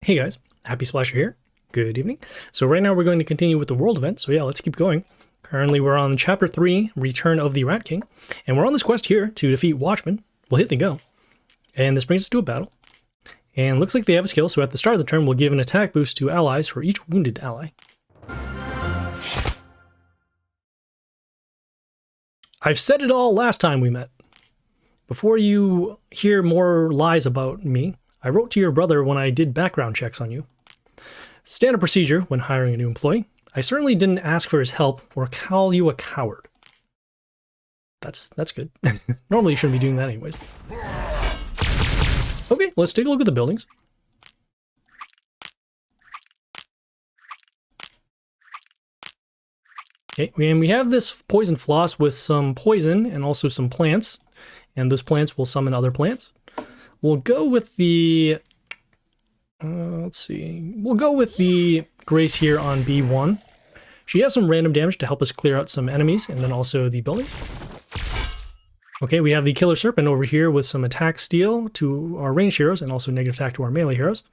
Hey guys, Happy Splasher here. Good evening. So right now we're going to continue with the world event. So yeah, let's keep going. Currently we're on Chapter 3, Return of the Rat King. And we're on this quest here to defeat Watchman. We'll hit the go. And this brings us to a battle. And looks like they have a skill, so at the start of the turn we'll give an attack boost to allies for each wounded ally. I've said it all last time we met. Before you hear more lies about me, I wrote to your brother when I did background checks on you. Standard procedure when hiring a new employee. I certainly didn't ask for his help or call you a coward. That's good. Normally you shouldn't be doing that anyways. Okay, let's take a look at the buildings. Okay, and we have this poison floss with some poison and also some plants. And those plants will summon other plants. We'll go with the, let's see, we'll go with the Grace here on B1. She has some random damage to help us clear out some enemies, and then also the building. Okay, we have the Killer Serpent over here with some attack steal to our ranged heroes, and also negative attack to our melee heroes.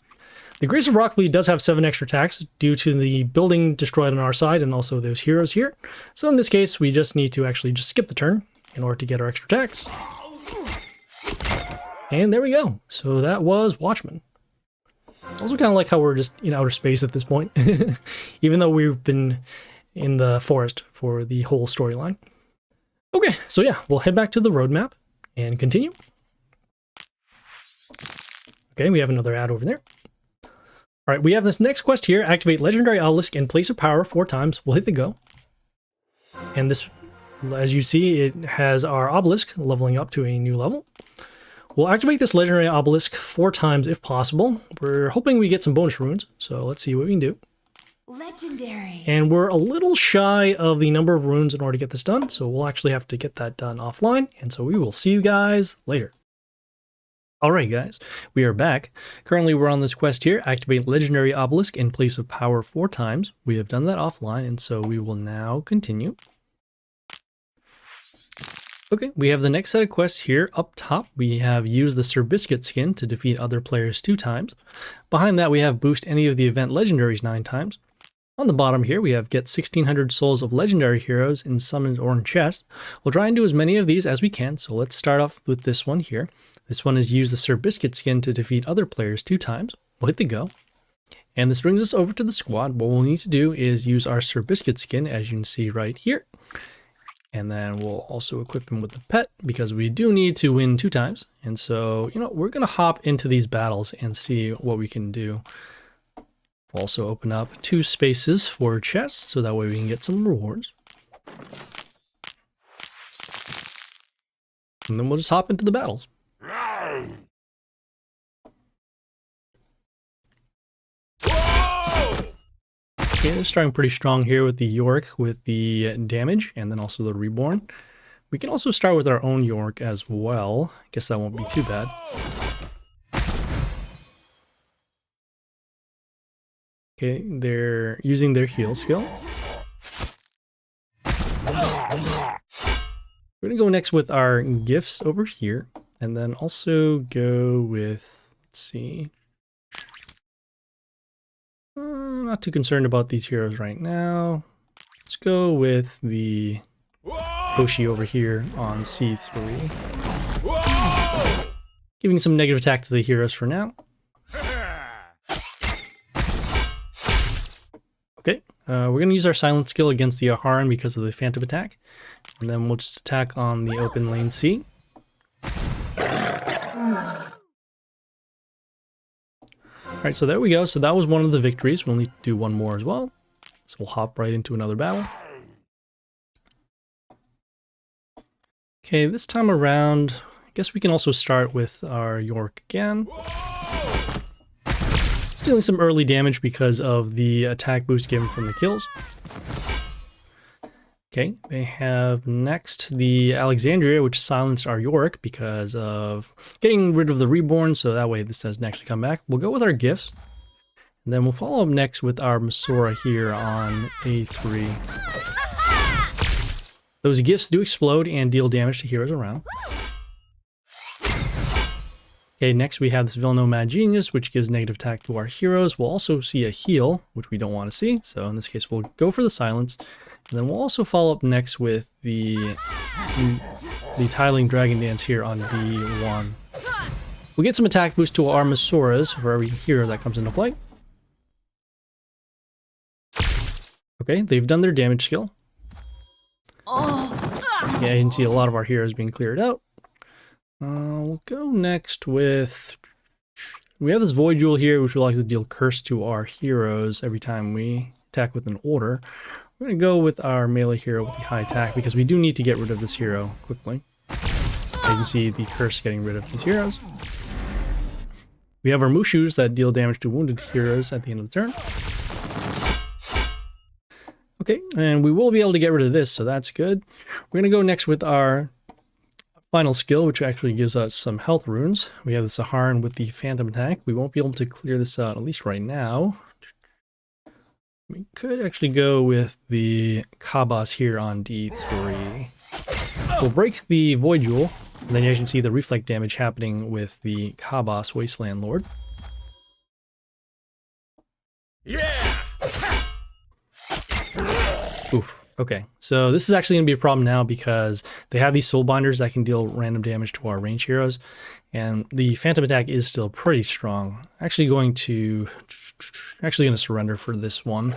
The Grace of Rockleigh does have 7 extra attacks due to the building destroyed on our side, and also those heroes here. So in this case, we just need to actually just skip the turn in order to get our extra attacks. And there we go. So that was Watchman. Also kind of like how we're just in outer space at this point, even though we've been in the forest for the whole storyline. Okay, so yeah, we'll head back to the roadmap and continue. Okay, we have another ad over there. All right, we have this next quest here. Activate Legendary Obelisk in place of power 4 times. We'll hit the go. And this, as you see, it has our obelisk leveling up to a new level. We'll activate this Legendary Obelisk 4 times if possible. We're hoping we get some bonus runes, so let's see what we can do. Legendary. And we're a little shy of the number of runes in order to get this done, so we'll actually have to get that done offline, and so we will see you guys later. Alright guys, we are back. Currently we're on this quest here, activate Legendary Obelisk in place of power 4 times. We have done that offline, and so we will now continue. Okay, we have the next set of quests here. Up top, we have use the Sir Biscuit skin to defeat other players 2 times. Behind that, we have boost any of the event legendaries 9 times. On the bottom here, we have get 1600 souls of legendary heroes in summoned or in chest. We'll try and do as many of these as we can, so let's start off with this one here. This one is use the Sir Biscuit skin to defeat other players 2 times. We'll hit the go. And this brings us over to the squad. What we'll need to do is use our Sir Biscuit skin, as you can see right here. And then we'll also equip him with the pet because we do need to win 2 times. And so, you know, we're going to hop into these battles and see what we can do. We'll also open up 2 spaces for chests so that way we can get some rewards. And then we'll just hop into the battles. Okay, they're starting pretty strong here with the York with the damage and then also the Reborn. We can also start with our own York as well. I guess that won't be too bad. Okay, they're using their heal skill. We're gonna go next with our gifts over here and then also go with, let's see. Not too concerned about these heroes right now. Let's go with the Hoshi over here on C3. Giving some negative attack to the heroes for now. Okay, we're going to use our silent skill against the Aharon because of the phantom attack. And then we'll just attack on the open lane C. Alright, so there we go. So that was one of the victories. We'll need to do one more as well. So we'll hop right into another battle. Okay, this time around, I guess we can also start with our York again. It's dealing some early damage because of the attack boost given from the kills. Okay, they have next the Alexandria, which silenced our York because of getting rid of the Reborn, so that way this doesn't actually come back. We'll go with our gifts, and then we'll follow up next with our Masora here on A3. Those gifts do explode and deal damage to heroes around. Okay, next we have this Villain Mad Genius, which gives negative attack to our heroes. We'll also see a heal, which we don't want to see. So in this case, we'll go for the silence. And then we'll also follow up next with the Tiling Dragon Dance here on B1. We get some attack boost to our Masoras for every hero that comes into play. Okay, they've done their damage skill. Yeah, you can see a lot of our heroes being cleared out. We'll go next with... We have this Void Jewel here, which will like to deal curse to our heroes every time we attack with an order. We're going to go with our melee hero with the high attack, because we do need to get rid of this hero quickly. You can see the curse getting rid of these heroes. We have our Mushus that deal damage to wounded heroes at the end of the turn. Okay, and we will be able to get rid of this, so that's good. We're going to go next with our final skill, which actually gives us some health runes. We have the Saharan with the Phantom Attack. We won't be able to clear this out, at least right now. We could actually go with the Kabas here on D3. We'll break the Void Jewel, and then you can see the reflect damage happening with the Kabas Wasteland Lord. Yeah! Oof. Okay, so this is actually going to be a problem now because they have these Soulbinders that can deal random damage to our range heroes, and the Phantom Attack is still pretty strong. Actually going to surrender for this one.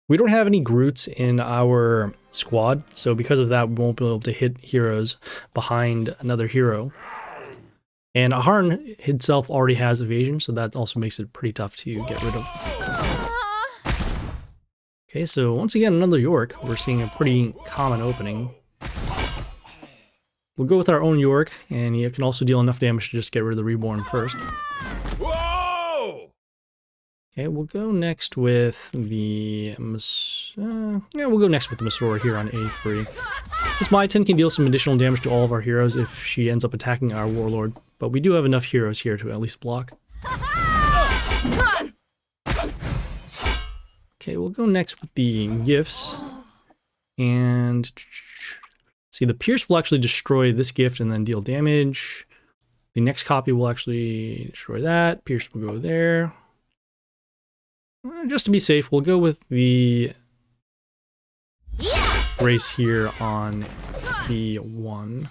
We don't have any Groots in our squad, so because of that, we won't be able to hit heroes behind another hero. And Aharn itself already has evasion, so that also makes it pretty tough to get rid of. Okay, so once again, another York. We're seeing a pretty common opening. We'll go with our own York, and you can also deal enough damage to just get rid of the Reborn first. Whoa! Okay, we'll go next with the... we'll go next with the Masora here on A3. This Maitan can deal some additional damage to all of our heroes if she ends up attacking our Warlord, but we do have enough heroes here to at least block. Okay, we'll go next with the gifts, and see, the Pierce will actually destroy this gift and then deal damage. The next copy will actually destroy that. Pierce will go there. Just to be safe, we'll go with the Grace here on B1.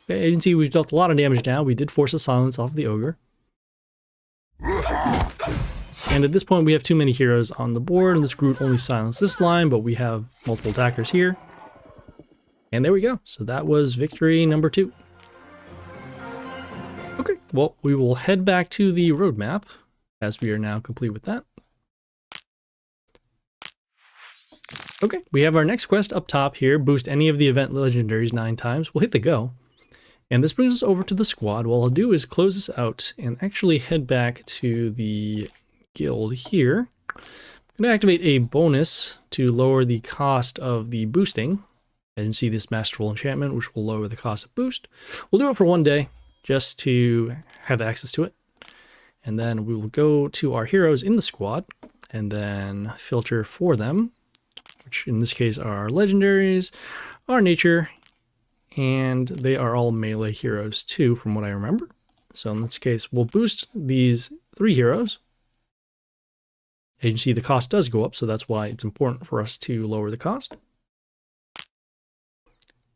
Okay, you can see we've dealt a lot of damage now. We did force a silence off the Ogre. And at this point, we have too many heroes on the board, and this Groot only silenced this line, but we have multiple attackers here. And there we go. So that was victory number 2. Okay, well, we will head back to the roadmap, as we are now complete with that. Okay, we have our next quest up top here. Boost any of the event legendaries 9 times. We'll hit the go. And this brings us over to the squad. What I'll do is close this out and actually head back to the guild here. I'm going to activate a bonus to lower the cost of the boosting. And you can see this Masterful Enchantment, which will lower the cost of boost. We'll do it for 1 day just to have access to it. And then we will go to our heroes in the squad and then filter for them, which in this case are our legendaries, our nature, and they are all melee heroes too, from what I remember. So in this case, we'll boost these 3 heroes. As you can see, the cost does go up, so that's why it's important for us to lower the cost.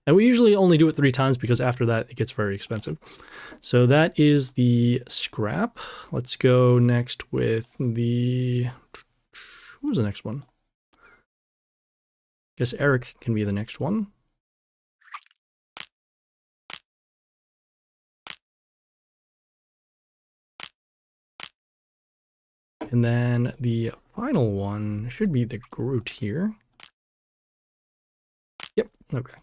And we usually only do it 3 times because after that, it gets very expensive. So that is the scrap. Let's go next with the... Who was the next one? I guess Erik can be the next one. And then the final one should be the Groot here. Yep, okay.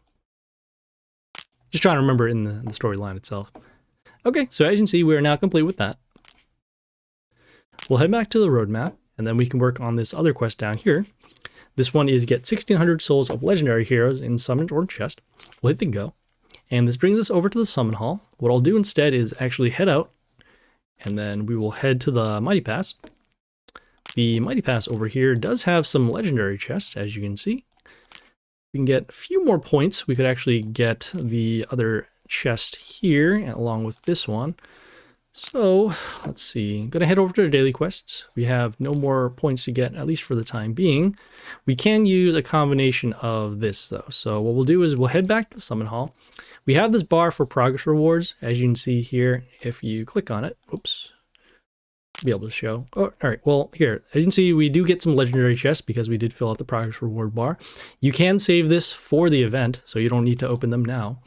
Just trying to remember in the storyline itself. Okay, so as you can see, we are now complete with that. We'll head back to the roadmap, and then we can work on this other quest down here. This one is get 1600 souls of legendary heroes in summoned or chest. We'll hit the go. And this brings us over to the summon hall. What I'll do instead is actually head out, and then we will head to the Mighty Pass. The Mighty Pass over here does have some legendary chests, as you can see. we can get a few more points. We could actually get the other chest here along with this one. So let's see, I'm gonna head over to our daily quests. We have no more points to get, at least for the time being. We can use a combination of this though. So what we'll do is we'll head back to the summon hall. We have this bar for progress rewards, as you can see here. If you click on it, oops, be able to show. Oh, all right, well here, as you can see, we do get some legendary chests because we did fill out the progress reward bar. You can save this for the event, so you don't need to open them now.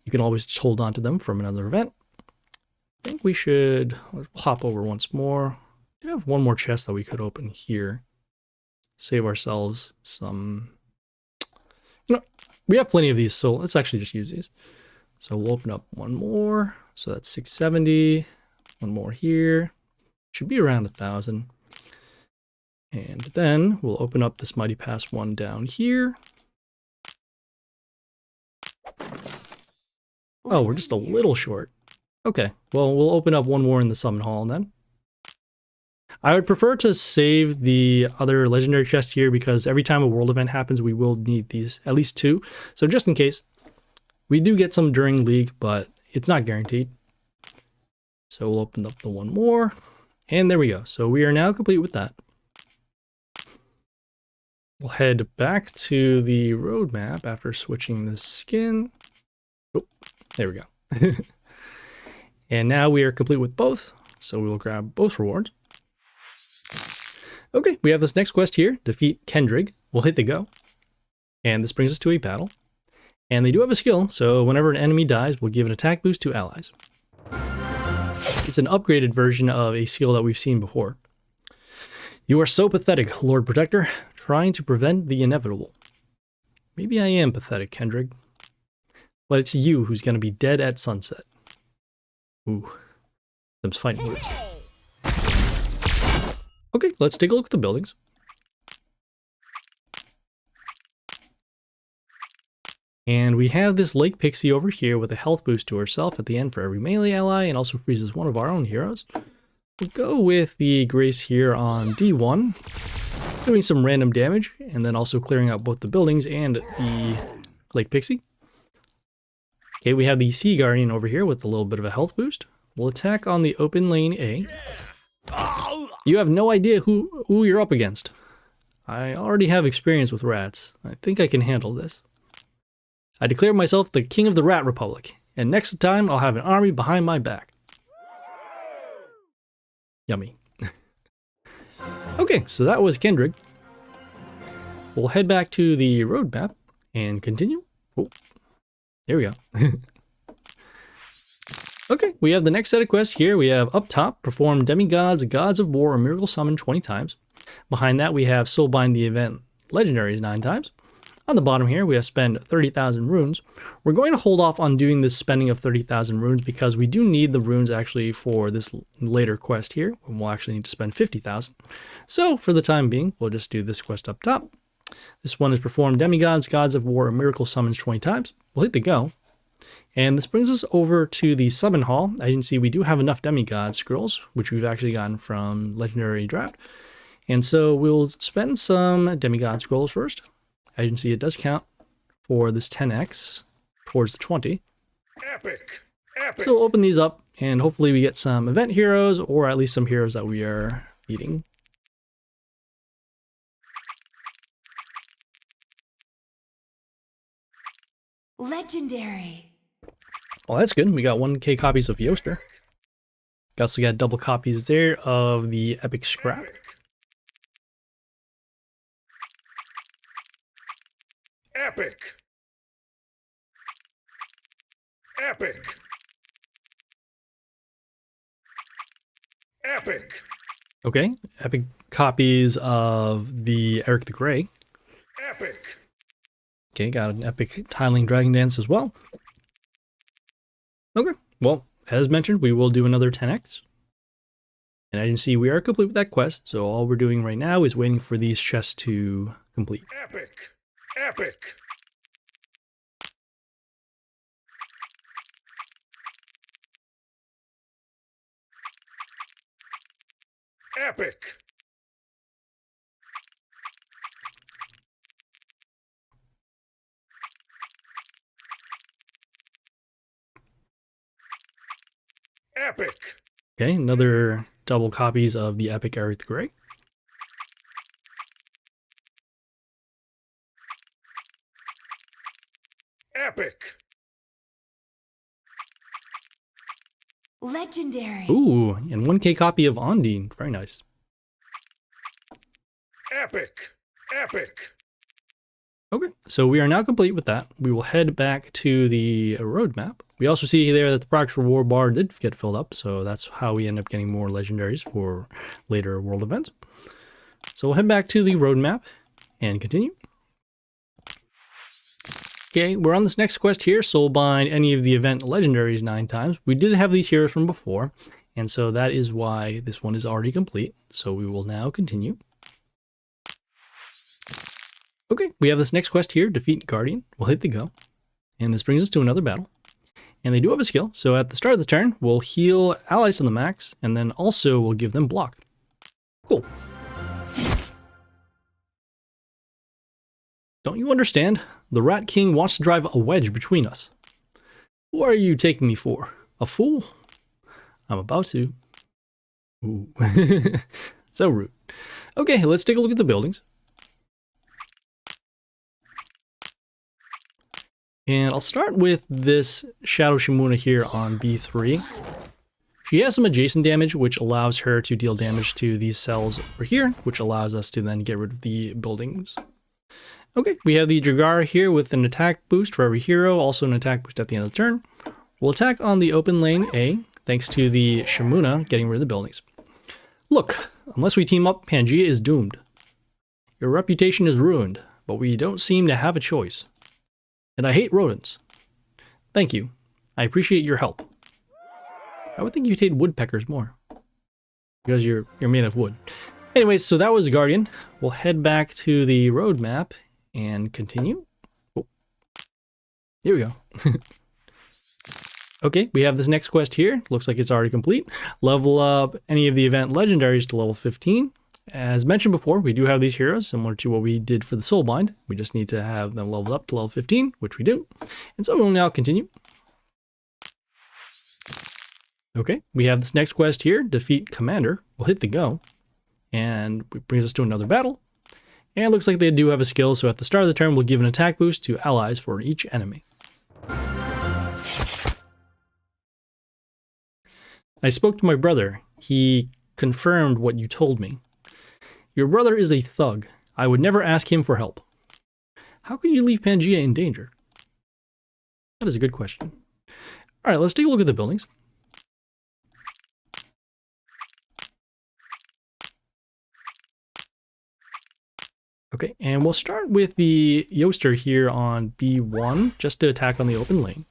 You can always just hold on to them from another event. I think we should hop over once more. We have one more chest that we could open here. Save ourselves some... we have plenty of these, so let's actually just use these. So we'll open up one more. So that's 670. One more here. Should be around 1,000. And then we'll open up this Mighty Pass one down here. Oh, we're just a little short. Okay, well, we'll open up one more in the summon hall then. I would prefer to save the other legendary chest here because every time a world event happens, we will need these, at least 2. So just in case, we do get some during League, but it's not guaranteed. So we'll open up the one more, and there we go. So we are now complete with that. We'll head back to the roadmap after switching the skin. Oh, there we go. And now we are complete with both, so we will grab both rewards. Okay, we have this next quest here, defeat Kendrig. We'll hit the go. And this brings us to a battle. And they do have a skill, so whenever an enemy dies, we'll give an attack boost to allies. It's an upgraded version of a skill that we've seen before. You are so pathetic, Lord Protector, trying to prevent the inevitable. Maybe I am pathetic, Kendrig. But it's you who's going to be dead at sunset. Ooh, them's fighting moves. Okay, let's take a look at the buildings. And we have this Lake Pixie over here with a health boost to herself at the end for every melee ally, and also freezes one of our own heroes. We'll go with the Grace here on D1, doing some random damage, and then also clearing out both the buildings and the Lake Pixie. Okay, we have the Sea Guardian over here with a little bit of a health boost. We'll attack on the open lane A. You have no idea who you're up against. I already have experience with rats. I think I can handle this. I declare myself the King of the Rat Republic, and next time I'll have an army behind my back. Yummy. Okay, so that was Kendrig. We'll head back to the roadmap and continue. Oh, there we go. Okay, we have the next set of quests here. We have up top, perform Demigods, Gods of War, or Miracle Summon 20 times. Behind that, we have Soulbind the event Legendaries 9 times. On the bottom here, we have spend 30,000 runes. We're going to hold off on doing this spending of 30,000 runes because we do need the runes actually for this later quest here. We'll actually need to spend 50,000. So for the time being, we'll just do this quest up top. This one is perform Demigods, Gods of War, or Miracle Summons 20 times. We'll hit the go. And this brings us over to the summon hall. As you can see, we do have enough demigod scrolls, which we've actually gotten from Legendary Draft. And so we'll spend some demigod scrolls first. As you can see, it does count for this 10x towards the 20. Epic! Epic! So we'll open these up, and hopefully we get some event heroes, or at least some heroes that we are beating. Legendary. Well, that's good. We got 1k copies of Yoster. We also got double copies there of the Epic Scrap. Epic! Epic! Epic! Okay, epic copies of the Erik the Grey. Epic! Okay, got an epic Tiling Dragon Dance as well. Okay, well, as mentioned, we will do another 10x. And as you can see, we are complete with that quest, so all we're doing right now is waiting for these chests to complete. Epic! Epic! Epic! Epic. Okay, another double copies of the Epic Erik the Grey. Epic. Legendary. Ooh, and 1K copy of Ondine. Very nice. Epic. Epic. Okay, so we are now complete with that. We will head back to the roadmap. We also see there that the progress reward bar did get filled up, so that's how we end up getting more legendaries for later world events. So we'll head back to the roadmap and continue. Okay, we're on this next quest here, Soulbind any of the event legendaries 9 times. We did have these heroes from before, and so that is why this one is already complete. So we will now continue. Okay, we have this next quest here, Defeat Guardian. We'll hit the go. And this brings us to another battle. And they do have a skill, so at the start of the turn, we'll heal allies to the max, and then also we'll give them block. Cool. Don't you understand? The Rat King wants to drive a wedge between us. Who are you taking me for? A fool? I'm about to. Ooh. So rude. Okay, let's take a look at the buildings. And I'll start with this Shadow Shamuna here on B3. She has some adjacent damage, which allows her to deal damage to these cells over here, which allows us to then get rid of the buildings. Okay, we have the Dragara here with an attack boost for every hero, also an attack boost at the end of the turn. We'll attack on the open lane A, thanks to the Shamuna getting rid of the buildings. Look, unless we team up, Pangea is doomed. Your reputation is ruined, but we don't seem to have a choice. And I hate rodents. Thank you. I appreciate your help. I would think you'd hate woodpeckers more. Because you're made of wood. Anyways, so that was Guardian. We'll head back to the roadmap and continue. Oh. Here we go. Okay, we have this next quest here. Looks like it's already complete. Level up any of the event legendaries to level 15. As mentioned before, we do have these heroes, similar to what we did for the Soulbind. We just need to have them leveled up to level 15, which we do. And so we'll now continue. Okay, we have this next quest here, Defeat Commander. We'll hit the go. And it brings us to another battle. And it looks like they do have a skill, so at the start of the turn, we'll give an attack boost to allies for each enemy. I spoke to my brother. He confirmed what you told me. Your brother is a thug. I would never ask him for help. How could you leave Pangea in danger? That is a good question. All right, let's take a look at the buildings. Okay, and we'll start with the Yoster here on B1, just to attack on the open lane.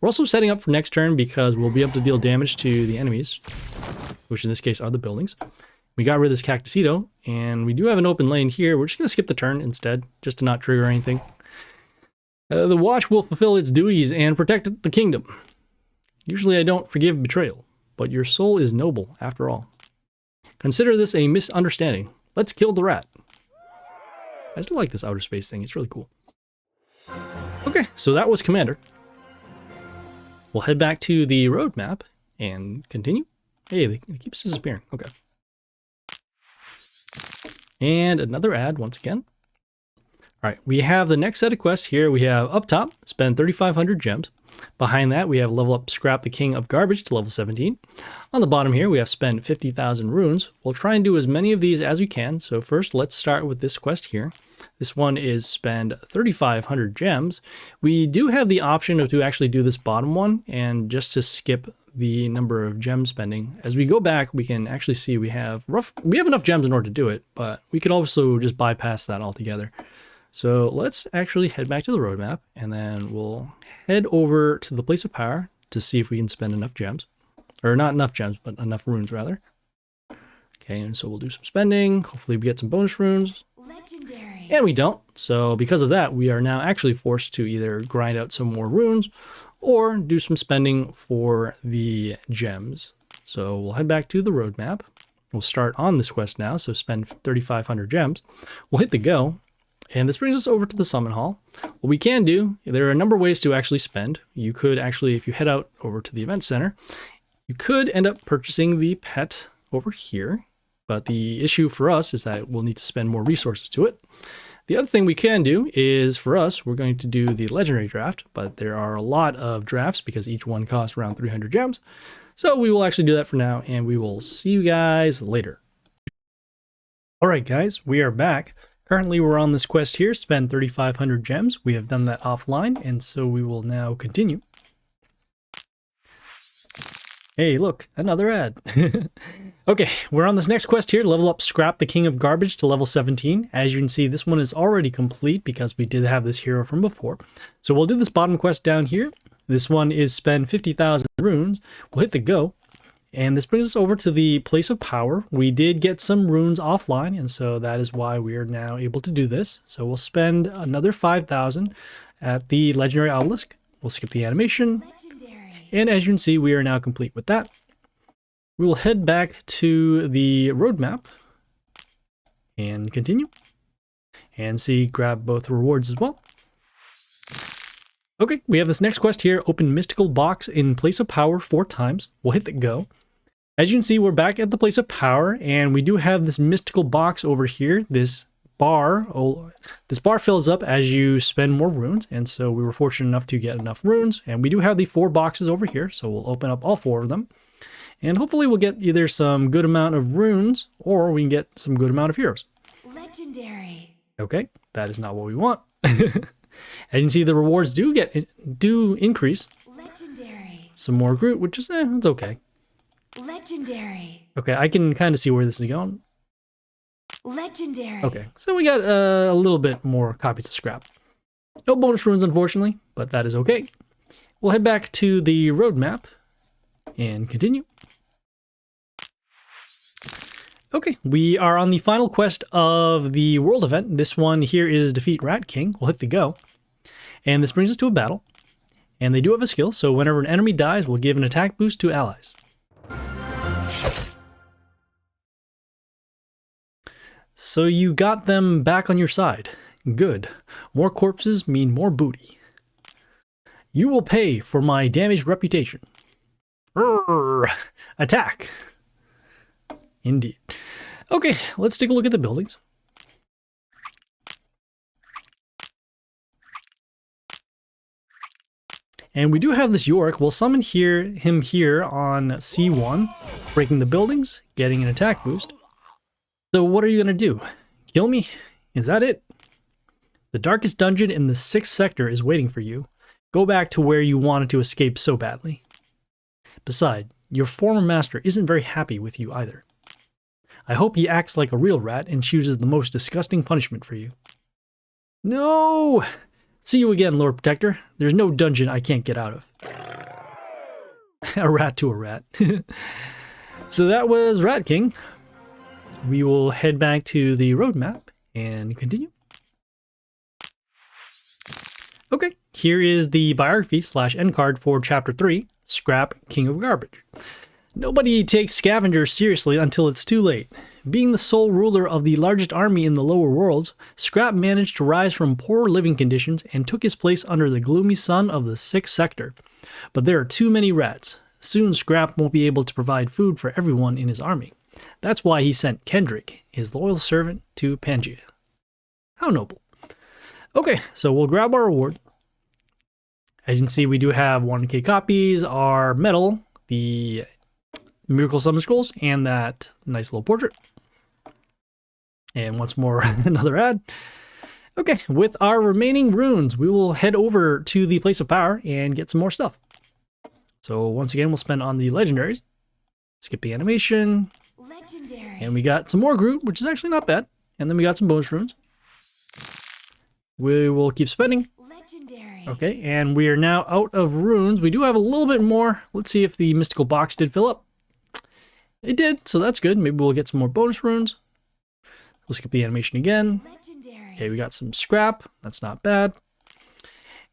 We're also setting up for next turn because we'll be able to deal damage to the enemies, which in this case are the buildings. We got rid of this Cactusito, and we do have an open lane here. We're just going to skip the turn instead, just to not trigger anything. The watch will fulfill its duties and protect the kingdom. Usually I don't forgive betrayal, but your soul is noble after all. Consider this a misunderstanding. Let's kill the rat. I still like this outer space thing. It's really cool. Okay, so that was Commander. We'll head back to the roadmap and continue. Hey, it keeps disappearing. Okay. And another ad once again. All right, we have the next set of quests here. We have up top, spend 3,500 gems. Behind that, we have level up Scrap the King of Garbage to level 17. On the bottom here, we have spend 50,000 runes. We'll try and do as many of these as we can. So first, let's start with this quest here. This one is spend 3,500 gems. We do have the option of to actually do this bottom one and just to skip the number of gem spending. As we go back, we can actually see we have enough gems in order to do it, but we could also just bypass that altogether. So let's actually head back to the roadmap, and then we'll head over to the place of power to see if we can spend enough gems. Or not enough gems, but enough runes rather. Okay, and so we'll do some spending. Hopefully we get some bonus runes. Legendary. And we don't. So because of that, we are now actually forced to either grind out some more runes or do some spending for the gems. So we'll head back to the roadmap. We'll start on this quest now, so spend 3,500 gems. We'll hit the go, and this brings us over to the summon hall. What we can do, there are a number of ways to actually spend. You could actually, if you head out over to the event center, You could end up purchasing the pet over here, but the issue for us is that we'll need to spend more resources to it. The other thing we can do is, for us, we're going to do the legendary draft, but there are a lot of drafts because each one costs around 300 gems. So we will actually do that for now, and we will see you guys later. All right, guys, we are back. Currently, we're on this quest here, spend 3,500 gems. We have done that offline, and so we will now continue. Hey, look, another ad. Okay, we're on this next quest here, level up Scrap the King of Garbage to level 17. As you can see, this one is already complete because we did have this hero from before. So we'll do this bottom quest down here. This one is spend 50,000 runes. We'll hit the go. And this brings us over to the Place of Power. We did get some runes offline, and so that is why we are now able to do this. So we'll spend another 5,000 at the Legendary Obelisk. We'll skip the animation. And as you can see, we are now complete with that. We will head back to the roadmap and continue and see, grab both rewards as well. Okay, we have this next quest here, open mystical box in Place of Power 4 times. We'll hit the go. As you can see, we're back at the Place of Power, and we do have this mystical box over here. This bar fills up as you spend more runes, and so we were fortunate enough to get enough runes, and we do have the 4 boxes over here, so we'll open up all 4 of them. And hopefully we'll get either some good amount of runes, or we can get some good amount of heroes. Legendary. Okay, that is not what we want. As you can see, the rewards do increase. Legendary. Some more Groot, which is, it's okay. Legendary. Okay, I can kind of see where this is going. Legendary. Okay, so we got a little bit more copies of Scrap. No bonus runes, unfortunately, but that is okay. We'll head back to the roadmap and continue. Okay, we are on the final quest of the world event. This one here is defeat Rat King. We'll hit the go. And this brings us to a battle. And they do have a skill, so whenever an enemy dies, we'll give an attack boost to allies. So you got them back on your side. Good. More corpses mean more booty. You will pay for my damaged reputation. Attack. Indeed. Okay, let's take a look at the buildings. And we do have this Yorick. We'll summon him here on C1, breaking the buildings, getting an attack boost. So what are you going to do? Kill me? Is that it? The darkest dungeon in the 6th sector is waiting for you. Go back to where you wanted to escape so badly. Besides, your former master isn't very happy with you either. I hope he acts like a real rat and chooses the most disgusting punishment for you. No! See you again, Lord Protector. There's no dungeon I can't get out of. A rat to a rat. So that was Rat King. We will head back to the roadmap and continue. Okay, here is the biography / end card for Chapter 3, Scrap King of Garbage. Nobody takes scavengers seriously until it's too late. Being the sole ruler of the largest army in the lower worlds, Scrap managed to rise from poor living conditions and took his place under the gloomy sun of the 6th sector. But there are too many rats. Soon Scrap won't be able to provide food for everyone in his army. That's why he sent Kendrig, his loyal servant, to Pangaea. How noble. Okay, so we'll grab our reward. As you can see, we do have 1k copies, our medal, the Miracle Summon Scrolls, and that nice little portrait. And once more, another ad. Okay, with our remaining runes, we will head over to the Place of Power and get some more stuff. So once again, we'll spend on the legendaries. Skip the animation. Legendary. And we got some more Groot, which is actually not bad. And then we got some bonus runes. We will keep spending. Legendary. Okay, and we are now out of runes. We do have a little bit more. Let's see if the mystical box did fill up. It did, so that's good. Maybe we'll get some more bonus runes. We'll skip the animation again. Legendary. Okay, we got some scrap. That's not bad.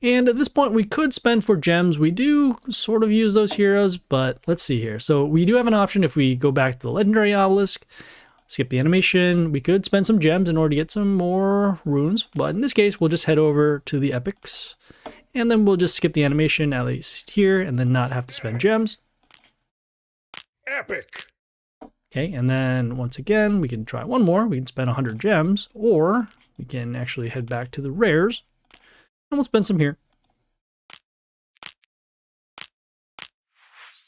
And at this point, we could spend for gems. We do sort of use those heroes, but let's see here. So we do have an option if we go back to the Legendary Obelisk, skip the animation. We could spend some gems in order to get some more runes, but in this case, we'll just head over to the epics, and then we'll just skip the animation, at least here, and then not have to spend gems. Epic. Okay, and then once again, we can try one more. We can spend 100 gems, or we can actually head back to the rares, and we'll spend some here.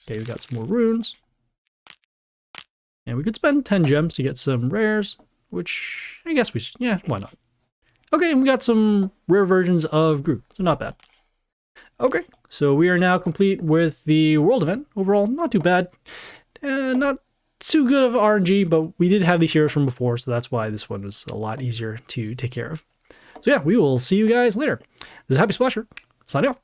Okay, we got some more runes. And we could spend 10 gems to get some rares, which I guess we should, yeah, why not? Okay, and we got some rare versions of Groot, so not bad. Okay, so we are now complete with the world event. Overall, not too bad. Not too good of RNG, but we did have these heroes from before, so that's why this one was a lot easier to take care of. So yeah, we will see you guys later. This is Happy Splasher, signing off.